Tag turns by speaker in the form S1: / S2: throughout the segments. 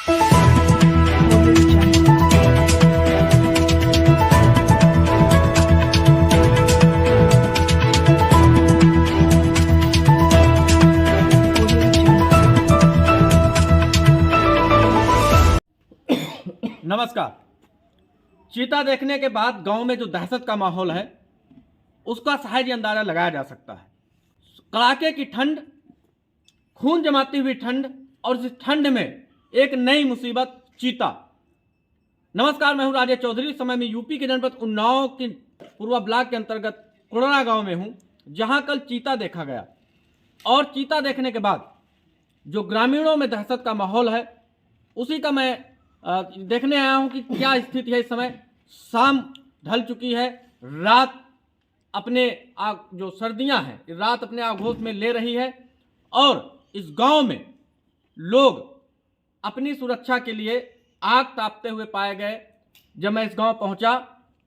S1: नमस्कार। चीता देखने के बाद गांव में जो दहशत का माहौल है उसका सहज अंदाजा लगाया जा सकता है। कड़ाके की ठंड, खून जमाती हुई ठंड, और इस ठंड में एक नई मुसीबत, चीता। नमस्कार, मैं हूं राजेश चौधरी। इस समय मैं यूपी के जनपद उन्नाव के पूर्वा ब्लॉक के अंतर्गत कुड़रा गांव में हूं, जहां कल चीता देखा गया। और चीता देखने के बाद जो ग्रामीणों में दहशत का माहौल है उसी का मैं देखने आया हूं कि क्या स्थिति है। इस समय शाम ढल चुकी है, रात अपने जो सर्दियां हैं रात अपने आगोश में ले रही है, और इस गांव में लोग अपनी सुरक्षा के लिए आग तापते हुए पाए गए। जब मैं इस गांव पहुंचा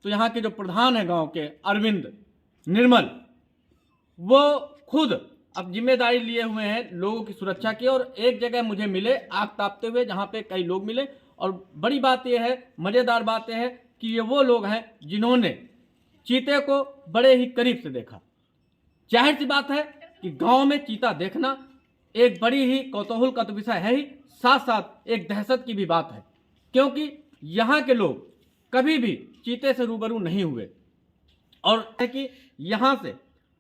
S1: तो यहाँ के जो प्रधान है गांव के, अरविंद निर्मल, वो खुद अब जिम्मेदारी लिए हुए हैं लोगों की सुरक्षा की। और एक जगह मुझे मिले आग तापते हुए, जहाँ पे कई लोग मिले। और बड़ी बात यह है, मज़ेदार बात यह है कि ये वो लोग हैं जिन्होंने चीते को बड़े ही करीब से देखा। जाहिर सी बात है कि गांव में चीता देखना एक बड़ी ही कौतूहल का तो विषय है ही, साथ साथ एक दहशत की भी बात है, क्योंकि यहाँ के लोग कभी भी चीते से रूबरू नहीं हुए। और है कि यहाँ से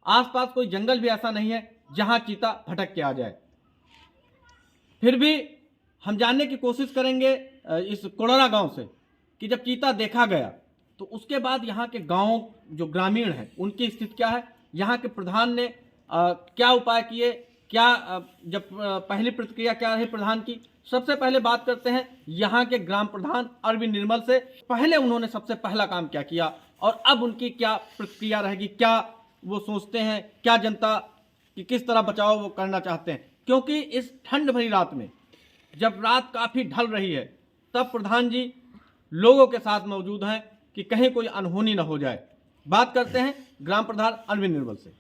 S1: आसपास कोई जंगल भी ऐसा नहीं है जहाँ चीता भटक के आ जाए। फिर भी हम जानने की कोशिश करेंगे इस कुड़रा गांव से कि जब चीता देखा गया तो उसके बाद यहाँ के गांव जो ग्रामीण हैं उनकी स्थिति क्या है, यहाँ के प्रधान ने क्या उपाय किए, क्या जब पहली प्रतिक्रिया क्या रही प्रधान की। सबसे पहले बात करते हैं यहाँ के ग्राम प्रधान अरविंद निर्मल से। पहले उन्होंने सबसे पहला काम क्या किया और अब उनकी क्या प्रतिक्रिया रहेगी, क्या वो सोचते हैं, क्या जनता की किस तरह बचाव वो करना चाहते हैं। क्योंकि इस ठंड भरी रात में जब रात काफ़ी ढल रही है तब प्रधान जी लोगों के साथ मौजूद हैं कि कहीं कोई अनहोनी न हो जाए। बात करते हैं ग्राम प्रधान अरविंद निर्मल से।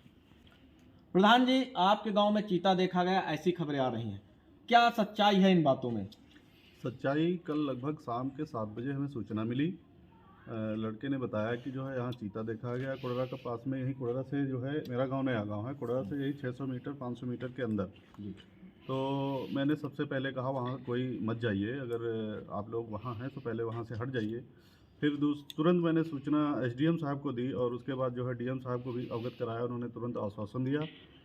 S1: प्रधान जी, आपके गांव में चीता देखा गया, ऐसी खबरें आ रही हैं, क्या सच्चाई है इन बातों में?
S2: सच्चाई, कल लगभग शाम के 7 बजे हमें सूचना मिली। लड़के ने बताया कि जो है यहाँ चीता देखा गया कुड़रा के पास में। यही कुड़रा से जो है, मेरा गांव नया गांव है, कुड़रा से यही 600 मीटर 500 मीटर के अंदर। तो मैंने सबसे पहले कहा वहाँ कोई मत जाइए, अगर आप लोग वहाँ हैं तो पहले वहाँ से हट जाइए। फिर तुरंत मैंने सूचना एसडीएम साहब को दी और उसके बाद जो है डीएम साहब को भी अवगत कराया। उन्होंने तुरंत आश्वासन दिया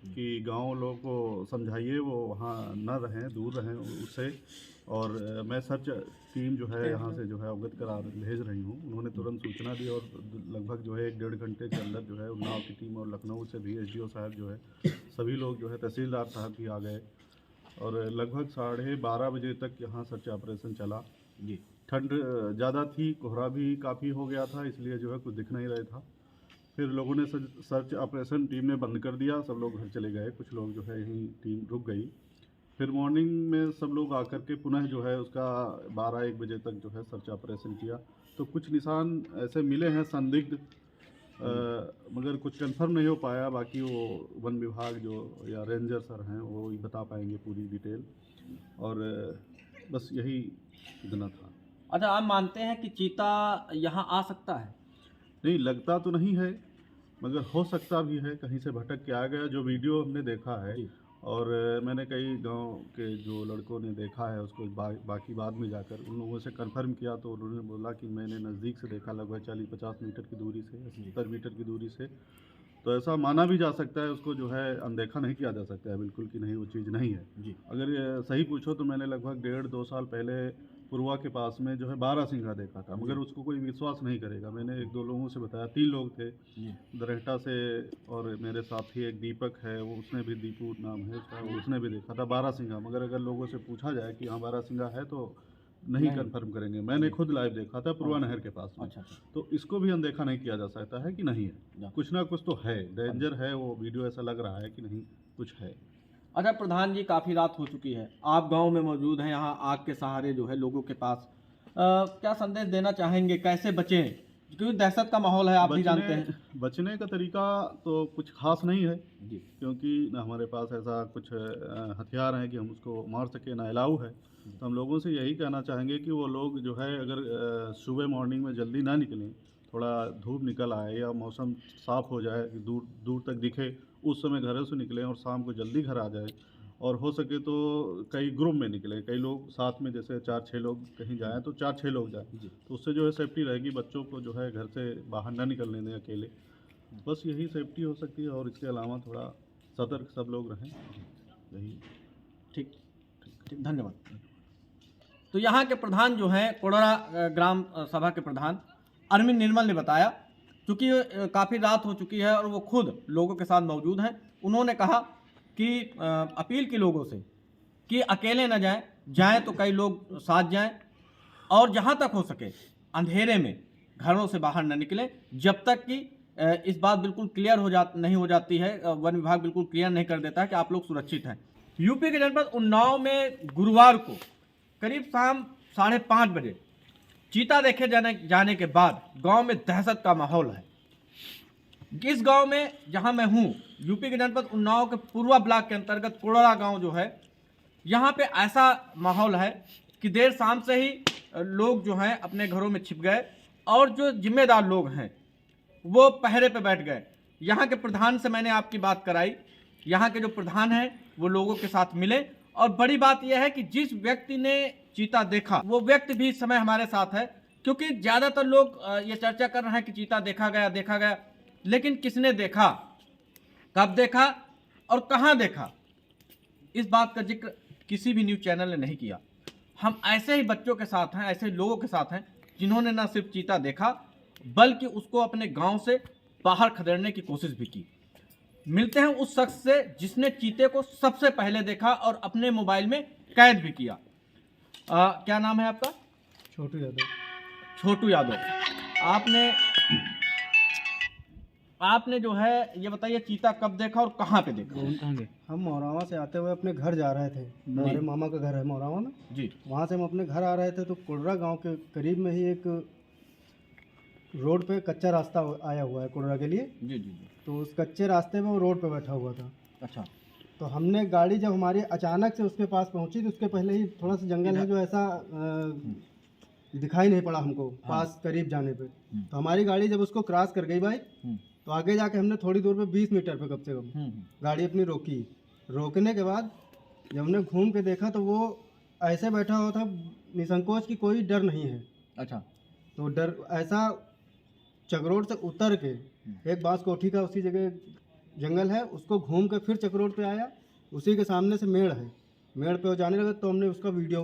S2: कि गांव लोगों को समझाइए वो वहाँ न रहें, दूर रहें उससे। और मैं सर्च टीम जो है यहाँ से जो है अवगत करा भेज रही हूँ। उन्होंने तुरंत सूचना दी और लगभग जो है 1-1.5 घंटे के अंदर जो है उन्नाव की टीम और लखनऊ से भी एसडीओ साहब जो है सभी लोग जो है, तहसीलदार साहब भी आ गए। और लगभग 12:30 बजे तक यहाँ सर्च ऑपरेशन चला। जी, ठंड ज़्यादा थी, कोहरा भी काफ़ी हो गया था, इसलिए जो है कुछ दिख नहीं रहा था। फिर लोगों ने सर्च ऑपरेशन टीम ने बंद कर दिया, सब लोग घर चले गए, कुछ लोग जो है यहीं टीम रुक गई। फिर मॉर्निंग में सब लोग आकर के पुनः जो है उसका 12-1 बजे तक जो है सर्च ऑपरेशन किया। तो कुछ निशान ऐसे मिले हैं संदिग्ध, मगर कुछ कंफर्म नहीं हो पाया। बाकी वो वन विभाग जो या रेंजर सर हैं वो ही बता पाएंगे पूरी डिटेल। और बस यही इतना था।
S1: अच्छा, आप मानते हैं कि चीता यहाँ आ सकता है?
S2: नहीं, लगता तो नहीं है, मगर हो सकता भी है कहीं से भटक के आ गया। जो वीडियो हमने देखा है और मैंने कई गांव के जो लड़कों ने देखा है उसको बाकी बाद में जाकर उन लोगों से कंफर्म किया तो उन्होंने बोला कि मैंने नज़दीक से देखा, लगभग 40-50 मीटर की दूरी से, 70 मीटर की दूरी से। तो ऐसा माना भी जा सकता है, उसको जो है अनदेखा नहीं किया जा सकता है बिल्कुल कि नहीं वो चीज़ नहीं है जी। अगर सही पूछो तो मैंने लगभग 1.5-2 साल पहले पूर्वा के पास में जो है बारहसिंगा देखा था, मगर उसको कोई विश्वास नहीं करेगा। मैंने 1-2 लोगों से बताया, 3 लोग थे दरहटा से, और मेरे साथी एक दीपक है, वो उसने भी, दीपू नाम है उसका, उसने भी देखा था बारहसिंगा। मगर अगर लोगों से पूछा जाए कि हाँ बारहसिंगा है तो नहीं कंफर्म करेंगे। मैंने खुद लाइव देखा था पूर्वा नहर के पास में। अच्छा। तो इसको भी अनदेखा नहीं किया जा सकता है कि नहीं है, कुछ ना कुछ तो है, डेंजर है। वो वीडियो ऐसा लग रहा है कि नहीं कुछ है।
S1: अच्छा प्रधान जी, काफ़ी रात हो चुकी है, आप गांव में मौजूद हैं, यहाँ आग के सहारे जो है लोगों के पास क्या संदेश देना चाहेंगे, कैसे बचें क्योंकि दहशत का माहौल है, आप भी जानते हैं।
S2: बचने का तरीका तो कुछ खास नहीं है,
S1: जी
S2: क्योंकि ना हमारे पास ऐसा कुछ हथियार हैं कि हम उसको मार सके, ना अलाउ है। तो हम लोगों से यही कहना चाहेंगे कि वो लोग जो है अगर सुबह मॉर्निंग में जल्दी ना निकलें, थोड़ा धूप निकल आए या मौसम साफ़ हो जाए कि दूर दूर तक दिखे, उस समय घरों से निकलें और शाम को जल्दी घर आ जाए। और हो सके तो कई ग्रुप में निकलें, कई लोग साथ में, जैसे 4-6 लोग कहीं जाएँ तो 4-6 लोग जाएँ,
S1: जी।
S2: तो उससे जो है सेफ्टी रहेगी, बच्चों को जो है घर से बाहर ना निकलने दें अकेले। बस यही सेफ्टी हो सकती है, और इसके अलावा थोड़ा सतर्क सब लोग रहें, यही।
S1: ठीक ठीक, धन्यवाद। तो यहाँ के प्रधान जो हैं कोडरा ग्राम सभा के प्रधान अरविंद निर्मल ने बताया, क्योंकि काफ़ी रात हो चुकी है और वो खुद लोगों के साथ मौजूद हैं। उन्होंने कहा कि अपील की लोगों से कि अकेले न जाएं, जाएं तो कई लोग साथ जाएं, और जहां तक हो सके अंधेरे में घरों से बाहर न निकलें, जब तक कि इस बात बिल्कुल क्लियर नहीं हो जाती है, वन विभाग बिल्कुल क्लियर नहीं कर देता है कि आप लोग सुरक्षित हैं। यूपी के जनपद उन्नाव में गुरुवार को करीब शाम 5:30 बजे चीता देखे जाने के बाद गांव में दहशत का माहौल है। इस गांव में जहां मैं हूं, यूपी के जनपद उन्नाव के पूर्वा ब्लॉक के अंतर्गत कोडरा गांव जो है, यहां पे ऐसा माहौल है कि देर शाम से ही लोग जो हैं अपने घरों में छिप गए, और जो जिम्मेदार लोग हैं वो पहरे पे बैठ गए। यहाँ के प्रधान से मैंने आपकी बात कराई, यहाँ के जो प्रधान हैं वो लोगों के साथ मिले, और बड़ी बात यह है कि जिस व्यक्ति ने चीता देखा वो व्यक्ति भी इस समय हमारे साथ है, क्योंकि ज़्यादातर लोग ये चर्चा कर रहे हैं कि चीता देखा गया, लेकिन किसने देखा, कब देखा और कहाँ देखा, इस बात का जिक्र किसी भी न्यूज़ चैनल ने नहीं किया। हम ऐसे ही बच्चों के साथ हैं, ऐसे लोगों के साथ हैं जिन्होंने न सिर्फ चीता देखा बल्कि उसको अपने गांव से बाहर खदेड़ने की कोशिश भी की। मिलते हैं उस शख्स से जिसने चीते को सबसे पहले देखा और अपने मोबाइल में कैद भी किया। क्या नाम है आपका?
S3: छोटू यादव।
S1: छोटू यादव, आपने जो है ये बताइए चीता कब देखा और कहाँ पे देखा?
S3: हम मोरावा से आते हुए अपने घर जा रहे थे, हमारे मामा का घर है मोरावा में
S1: जी।
S3: वहाँ से हम अपने घर आ रहे थे तो कोडरा गांव के करीब में ही एक रोड पे कच्चा रास्ता आया हुआ है कोडरा के लिए।
S1: जी जी जी।
S3: तो उस कच्चे रास्ते में वो रोड पे बैठा हुआ था।
S1: अच्छा।
S3: तो हमने गाड़ी जब हमारी अचानक से उसके पास पहुंची तो उसके पहले ही थोड़ा सा जंगल है जो ऐसा दिखाई नहीं पड़ा हमको पास करीब जाने पे। तो हमारी गाड़ी जब उसको क्रॉस कर गई बाइक, तो आगे जाके हमने थोड़ी दूर पे 20 मीटर पे कम से कम गाड़ी अपनी रोकी। रोकने के बाद जब हमने घूम के देखा तो वो ऐसे बैठा हुआ था निसंकोच की कोई डर नहीं है।
S1: अच्छा।
S3: तो डर ऐसा चकरोट से उतर के एक बांस कोठी का उसी जगह जंगल है, उसको घूम के फिर चकरोट पे आया, उसी के सामने से मेड़ है, मेड़ पे वो जाने लगा तो हमने उसका वीडियो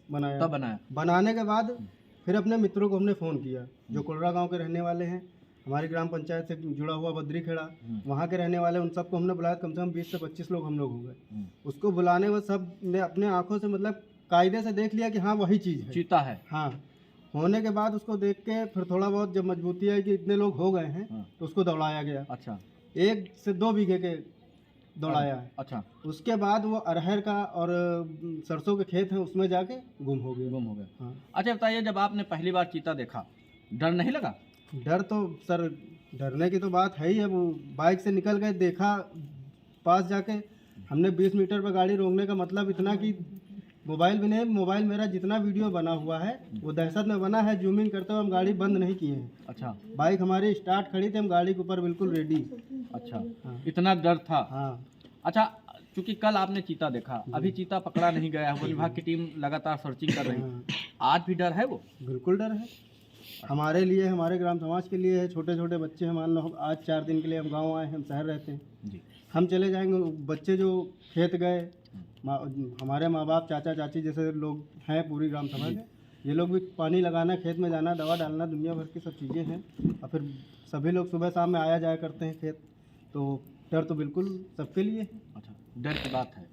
S3: बनाया।
S1: तब बनाया? बनाने
S3: के बाद फिर अपने मित्रों को हमने फ़ोन किया जो कोडरा गांव के रहने वाले हैं, हमारी ग्राम पंचायत से जुड़ा हुआ बद्री खेड़ा, वहाँ के रहने वाले, उन सबको हमने बुलाया। कम से कम 20 से 25 लोग हम लोग हो गए। उसको बुलाने में सब ने अपने आंखों से मतलब कायदे से देख लिया कि हाँ वही चीज़ है,
S1: चीता है।
S3: हाँ। होने के बाद उसको देख के फिर थोड़ा बहुत जब मजबूती आई कि इतने लोग हो गए हैं तो उसको दौड़ाया गया।
S1: अच्छा। 1
S3: से 2 बीघे के दौड़ाया है।
S1: अच्छा।
S3: उसके बाद वो अरहर का और सरसों के खेत हैं उसमें जाके गुम हो गया। हाँ।
S1: अच्छा बताइए, जब आपने पहली बार चीता देखा डर नहीं लगा?
S3: डर तो सर डरने की तो बात है ही है। वो बाइक से निकल गए, देखा पास जाके, हमने 20 मीटर पर गाड़ी रोकने का मतलब इतना कि मोबाइल भी नहीं, मोबाइल मेरा जितना वीडियो बना हुआ है वो दहशत में बना है। जूमिंग करते हुए हम गाड़ी बंद नहीं किए हैं।
S1: अच्छा।
S3: बाइक हमारी स्टार्ट खड़ी थी, हम गाड़ी के ऊपर बिल्कुल रेडी।
S1: अच्छा।
S3: हाँ।
S1: इतना डर था?
S3: हाँ।
S1: अच्छा, क्योंकि कल आपने चीता देखा, अभी चीता पकड़ा नहीं गया है, वन विभाग की टीम लगातार सर्चिंग कर रही है, आज भी डर है? वो बिल्कुल
S3: डर है हमारे लिए, हमारे ग्राम समाज के लिए है। छोटे छोटे बच्चे हैं, मान लो आज 4 दिन के लिए हम गाँव आए हैं, हम शहर रहते हैं जी, हम चले जाएंगे, बच्चे जो खेत गए, हमारे माँ बाप चाचा चाची जैसे लोग हैं पूरी ग्राम सभा के, ये लोग भी पानी लगाना, खेत में जाना, दवा डालना, दुनिया भर की सब चीज़ें हैं। और फिर सभी लोग सुबह शाम में आया जाया करते हैं खेत, तो डर तो बिल्कुल सबके लिए है।
S1: अच्छा, डर की बात है।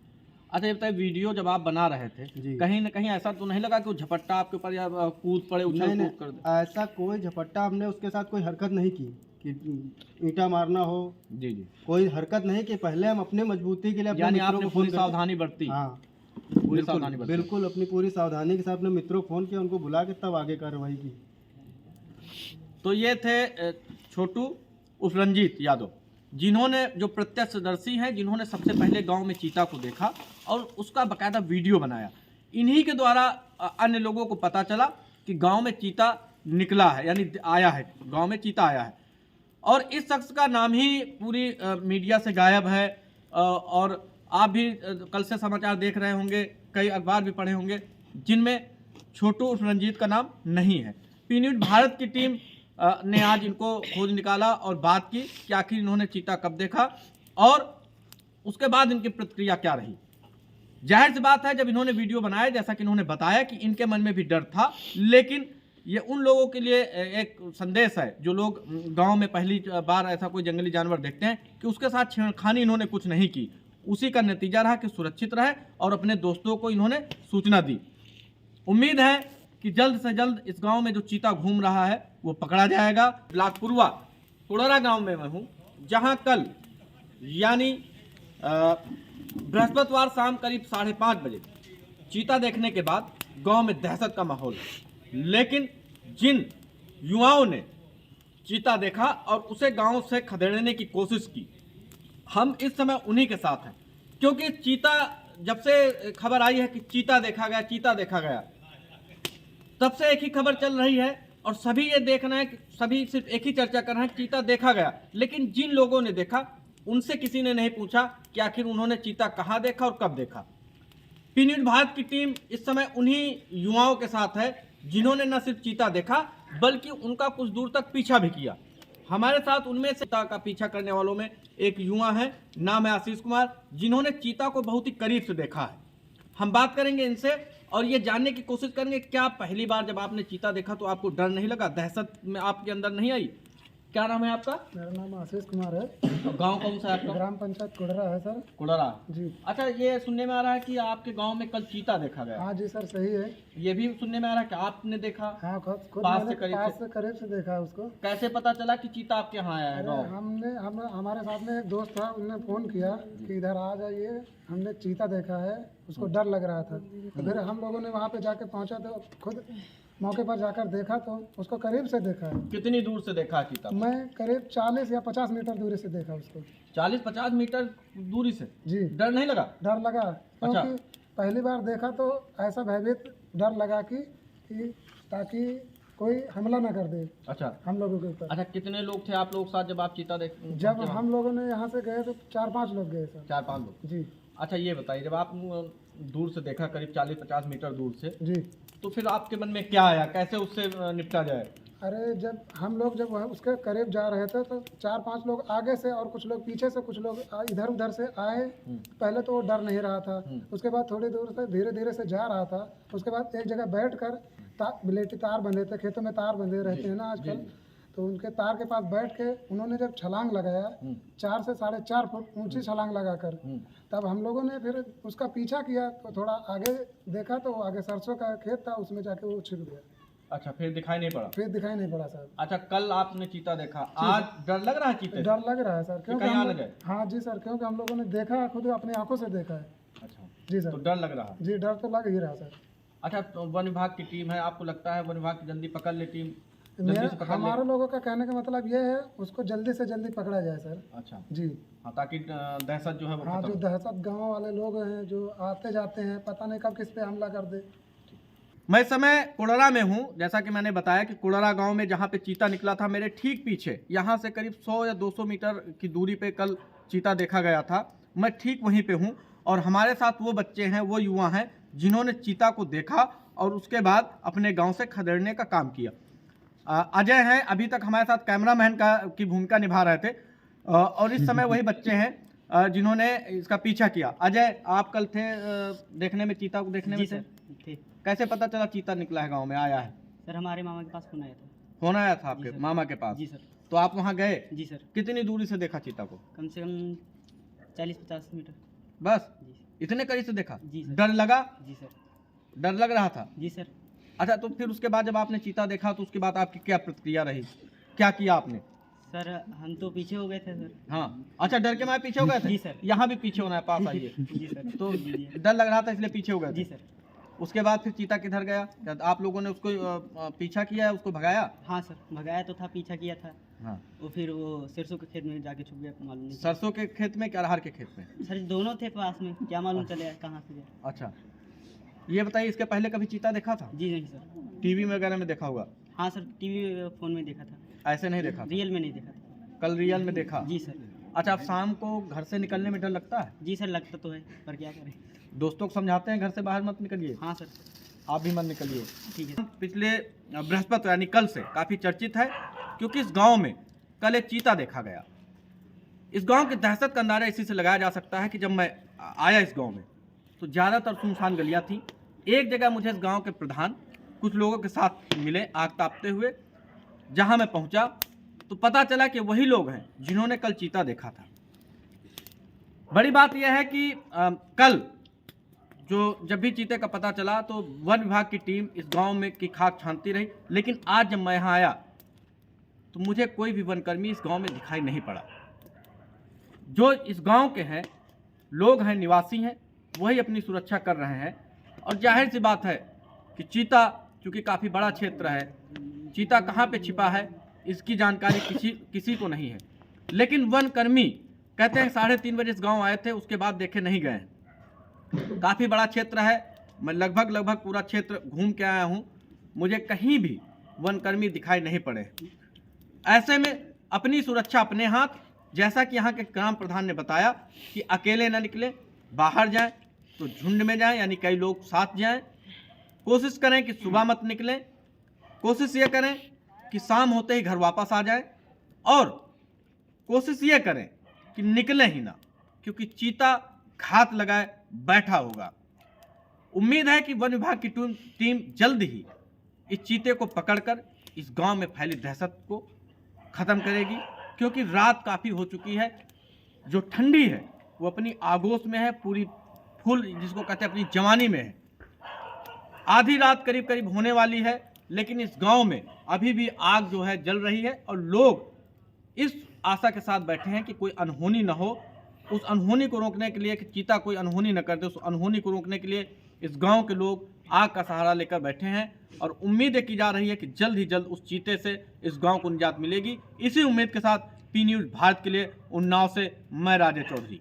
S1: अच्छा ये बताइए, वीडियो जब आप बना रहे थे कहीं ना कहीं ऐसा तो नहीं लगा कि वो झपट्टा आपके ऊपर या कूद पड़े, उछल कूद कर दे?
S3: ऐसा कोई झपट्टा, हमने उसके साथ कोई हरकत नहीं की कि ईंटा मारना हो।
S1: जी जी।
S3: कोई हरकत नहीं कि पहले हम अपने मजबूती के लिए
S1: यानी आपने पूरी सावधानी बरती?
S3: हाँ,
S1: पूरी सावधानी बरती।
S3: बिल्कुल अपनी पूरी सावधानी के साथ अपने मित्रों को फ़ोन किया, उनको बुला के तब आगे कार्रवाई की।
S1: तो ये थे छोटू उर्फ रंजीत यादव, जिन्होंने जो प्रत्यक्षदर्शी हैं, जिन्होंने सबसे पहले गांव में चीता को देखा और उसका बकायदा वीडियो बनाया। इन्हीं के द्वारा अन्य लोगों को पता चला कि गांव में चीता निकला है, यानी आया है, गांव में चीता आया है। और इस शख्स का नाम ही पूरी मीडिया से गायब है। और आप भी कल से समाचार देख रहे होंगे, कई अखबार भी पढ़े होंगे, जिनमें छोटू उर्फ रंजीत का नाम नहीं है। पी न्यूज़ भारत की टीम ने आज इनको खोज निकाला और बात की कि आखिर इन्होंने चीता कब देखा और उसके बाद इनकी प्रतिक्रिया क्या रही। जाहिर सी बात है, जब इन्होंने वीडियो बनाया, जैसा कि इन्होंने बताया कि इनके मन में भी डर था, लेकिन ये उन लोगों के लिए एक संदेश है जो लोग गांव में पहली बार ऐसा कोई जंगली जानवर देखते हैं कि उसके साथ छेड़खानी इन्होंने कुछ नहीं की। उसी का नतीजा रहा कि सुरक्षित रहे और अपने दोस्तों को इन्होंने सूचना दी। उम्मीद है कि जल्द से जल्द इस गांव में जो चीता घूम रहा है वो पकड़ा जाएगा। ब्लाकपुरवा कुड़रा गांव में मैं हूं, जहां कल यानी बृहस्पतिवार शाम करीब 5:30 बजे चीता देखने के बाद गांव में दहशत का माहौल है। लेकिन जिन युवाओं ने चीता देखा और उसे गांव से खदेड़ने की कोशिश की, हम इस समय उन्हीं के साथ हैं। क्योंकि चीता, जब से खबर आई है कि चीता देखा गया, चीता देखा गया, तब से एक ही खबर चल रही है और सभी ये देख रहे हैं कि सभी सिर्फ एक ही चर्चा कर रहे हैं, चीता देखा गया। लेकिन जिन लोगों ने देखा उनसे किसी ने नहीं पूछा कि आखिर उन्होंने चीता कहाँ देखा और कब देखा। पी न्यूज़ भारत की टीम इस समय उन्हीं युवाओं के साथ है जिन्होंने न सिर्फ चीता देखा बल्कि उनका कुछ दूर तक पीछा भी किया। हमारे साथ उनमें से चीता का पीछा करने वालों में एक युवा है, नाम है आशीष कुमार, जिन्होंने चीता को बहुत ही करीब से देखा है। हम बात करेंगे इनसे और ये जानने की कोशिश करेंगे क्या पहली बार जब आपने चीता देखा तो आपको डर नहीं लगा, दहशत में आपके अंदर नहीं आई? क्या नाम है आपका?
S3: मेरा नाम आशीष कुमार है।
S1: गांव कौन सा है आपका?
S3: ग्राम पंचायत कुड़रा है सर।
S1: कुड़रा
S3: जी।
S1: अच्छा, ये सुनने में आ रहा है कि आपके गांव में कल चीता देखा गया।
S3: हाँ जी सर, सही है।
S1: ये भी सुनने में आ रहा है कि आपने देखा?
S3: हाँ, खुद
S1: पास
S3: मैंने
S1: से करीब
S3: पास से करीब से देखा है उसको।
S1: कैसे पता चला कि चीता आपके यहाँ आया है गाँव?
S3: हमारे साथ में एक दोस्त था, उन्होंने फ़ोन किया कि इधर आ जाइए, हमने चीता देखा है। उसको डर लग रहा था, तो फिर हम लोगों ने वहाँ पे जाके पहुँचा तो खुद मौके पर जाकर देखा तो उसको करीब से देखा है।
S1: कितनी दूर से देखा चीता?
S3: मैं करीब 40 या 50 मीटर दूरी से देखा उसको।
S1: 40-50 मीटर दूरी से?
S3: जी।
S1: डर नहीं लगा?
S3: डर लगा, क्योंकि
S1: अच्छा।
S3: पहली बार देखा तो ऐसा भयभीत डर लगा कि ताकि कोई हमला ना कर दे।
S1: अच्छा,
S3: हम लोगों के ऊपर।
S1: अच्छा, कितने लोग थे आप लोग साथ जब आप चीता देख?
S3: जब हम लोगों ने यहाँ से गए तो 4-5 लोग गए सर।
S1: 4-5 लोग?
S3: जी।
S1: अच्छा, ये बताइए, जब आप दूर से देखा, करीब 40-50 मीटर दूर से,
S3: जी,
S1: तो फिर आपके मन में क्या आया, कैसे उससे निपटा जाए?
S3: अरे जब हम लोग जब उसके करीब जा रहे थे तो 4-5 लोग आगे से और कुछ लोग पीछे से, कुछ लोग इधर उधर से आए। पहले तो वो डर नहीं रहा था, उसके बाद थोड़ी दूर से धीरे धीरे से जा रहा था। उसके बाद एक जगह बैठ कर बिलेटी तार बंधे थे, खेतों में तार बंधे रहते हैं ना आजकल, तो उनके तार के पास बैठ के उन्होंने जब छलांग लगाया 4 से 4.5 फुट ऊंची छलांग लगाकर, तब हम लोगों ने फिर उसका पीछा किया तो थोड़ा आगे देखा तो आगे सरसों का खेत था, उसमें जाके वो छिप गया।
S1: अच्छा, फिर दिखाई नहीं पड़ा?
S3: फिर दिखाई नहीं पड़ा सर।
S1: अच्छा, कल आपने चीता देखा, आज डर लग रहा है चीते से?
S3: डर लग रहा है सर, क्योंकि
S1: कहीं आ न जाए?
S3: हाँ जी सर, क्योंकि हम लोगों ने देखा, खुद अपनी आंखों से देखा है।
S1: अच्छा
S3: जी
S1: तो
S3: सर।
S1: डर लग रहा है?
S3: जी, डर तो लग ही रहा सर।
S1: अच्छा, तो वन विभाग की टीम है, आपको लगता है वन विभाग की जल्दी पकड़ ले टीम? जल्दी से पकड़ ले?
S3: हमारे लोगों का कहने का मतलब ये है उसको जल्दी से जल्दी पकड़ा जाए सर।
S1: अच्छा
S3: जी।
S1: हाँ, ताकि दहशत जो है वो
S3: हाँ,
S1: खत्म
S3: जो दहशत गाँव वाले लोग हैं जो आते जाते हैं, पता नहीं कब किस पे हमला कर दे।
S1: मैं इस समय कुड़रा में हूँ। जैसा कि मैंने बताया कि कुड़रा गांव में जहाँ पे चीता निकला था, मेरे ठीक पीछे, यहाँ से करीब 100 या 200 मीटर की दूरी पे कल चीता देखा गया था। मैं ठीक वहीं पे हूँ और हमारे साथ वो बच्चे हैं, वो युवा हैं जिन्होंने चीता को देखा और उसके बाद अपने गांव से खदेड़ने का काम किया। अजय हैं, अभी तक हमारे साथ कैमरामैन की भूमिका निभा रहे थे और इस समय वही बच्चे हैं जिन्होंने इसका पीछा किया। अजय, आप कल थे देखने में, चीता को देखने में?
S4: थे।
S1: कैसे पता चला चीता निकला है, गांव में आया है?
S4: सर, हमारे मामा के पास फोन आया था।
S1: फोन आया था आपके
S4: जी सर।
S1: मामा के पास?
S4: जी सर।
S1: तो आप वहाँ गए?
S4: जी सर।
S1: कितनी दूरी से देखा चीता को?
S4: कम से कम 40-50 मीटर।
S1: बस
S4: जी
S1: इतने करीब से देखा?
S4: जी सर।
S1: डर लगा?
S4: जी सर।
S1: डर लग रहा था?
S4: जी सर।
S1: अच्छा, तो फिर उसके बाद जब आपने चीता देखा तो उसके बाद आपकी क्या प्रतिक्रिया रही, क्या किया आपने?
S4: सर, हम तो पीछे हो गए थे सर।
S1: हाँ, अच्छा, डर के मारे पीछे हो गए थे?
S4: जी सर।
S1: यहाँ भी पीछे होना है, पास आइए।
S4: जी सर।
S1: तो डर लग रहा था इसलिए पीछे हो गए थे?
S4: जी सर।
S1: उसके बाद फिर चीता किधर गया? क्या आप लोगों ने उसको पीछा किया है, उसको भगाया?
S4: हाँ सर, भगाया तो था, पीछा किया था।
S1: हाँ।
S4: वो फिर वो सरसों के खेत में जाके छुप गया, मालूम नहीं।
S1: सरसों के खेत में कि अरहर के खेत में?
S4: सर दोनों थे पास में, क्या मालूम चले कहाँ से गया।
S1: अच्छा, ये बताइए, इसके पहले कभी चीता देखा था?
S4: जी नहीं सर।
S1: टीवी में वगैरह में देखा होगा?
S4: हाँ सर, टीवी फ़ोन में देखा था।
S1: ऐसे नहीं देखा था?
S4: रियल में नहीं देखा था।
S1: कल रियल में देखा?
S4: जी सर।
S1: अच्छा, अब शाम को घर से निकलने में डर लगता है?
S4: जी सर, लगता तो है, पर क्या करें।
S1: दोस्तों को समझाते हैं घर से बाहर मत निकलिए?
S4: हाँ सर।
S1: आप भी मत निकलिए।
S4: ठीक है।
S1: पिछले बृहस्पति यानी कल से काफ़ी चर्चित है, क्योंकि इस गांव में कल एक चीता देखा गया। इस गांव की दहशत का अंदाजा इसी से लगाया जा सकता है कि जब मैं आया इस गांव में तो ज़्यादातर सुनसान गलियां थी। एक जगह मुझे इस गांव के प्रधान कुछ लोगों के साथ मिले आग तापते हुए। जहां मैं पहुंचा तो पता चला कि वही लोग हैं जिन्होंने कल चीता देखा था। बड़ी बात यह है कि कल जब भी चीते का पता चला तो वन विभाग की टीम इस गांव में की खाक छानती रही, लेकिन आज जब मैं यहाँ आया तो मुझे कोई भी वनकर्मी इस गांव में दिखाई नहीं पड़ा। जो इस गांव के हैं, लोग हैं, निवासी हैं, वही अपनी सुरक्षा कर रहे हैं। और जाहिर सी बात है कि चीता चूँकि काफ़ी बड़ा क्षेत्र है, चीता कहाँ पे छिपा है इसकी जानकारी किसी को नहीं है। लेकिन वनकर्मी कहते हैं 3:30 बजे इस गांव आए थे, उसके बाद देखे नहीं गए। काफ़ी बड़ा क्षेत्र है, मैं लगभग पूरा क्षेत्र घूम के आया हूँ, मुझे कहीं भी वनकर्मी दिखाई नहीं पड़े। ऐसे में अपनी सुरक्षा अपने हाथ, जैसा कि यहाँ के ग्राम प्रधान ने बताया कि अकेले न निकलें, बाहर जाएं तो झुंड में जाएं, यानी कई लोग साथ जाएं। कोशिश करें कि सुबह मत निकलें, कोशिश ये करें कि शाम होते ही घर वापस आ जाएं, और कोशिश ये करें कि निकलें ही ना, क्योंकि चीता घात लगाए बैठा होगा। उम्मीद है कि वन विभाग की टीम जल्द ही इस चीते को पकड़कर इस गांव में फैली दहशत को ख़त्म करेगी, क्योंकि रात काफ़ी हो चुकी है। जो ठंडी है वो अपनी आगोश में है, पूरी फुल जिसको कहते हैं अपनी जवानी में है। आधी रात करीब होने वाली है, लेकिन इस गांव में अभी भी आग जो है जल रही है, और लोग इस आशा के साथ बैठे हैं कि कोई अनहोनी न हो। उस अनहोनी को रोकने के लिए, कि चीता कोई अनहोनी न कर दे, उस अनहोनी को रोकने के लिए इस गांव के लोग आग का सहारा लेकर बैठे हैं, और उम्मीद की जा रही है कि जल्द ही जल्द उस चीते से इस गांव को निजात मिलेगी। इसी उम्मीद के साथ पी न्यूज़ भारत के लिए उन्नाव से मैं राजे चौधरी।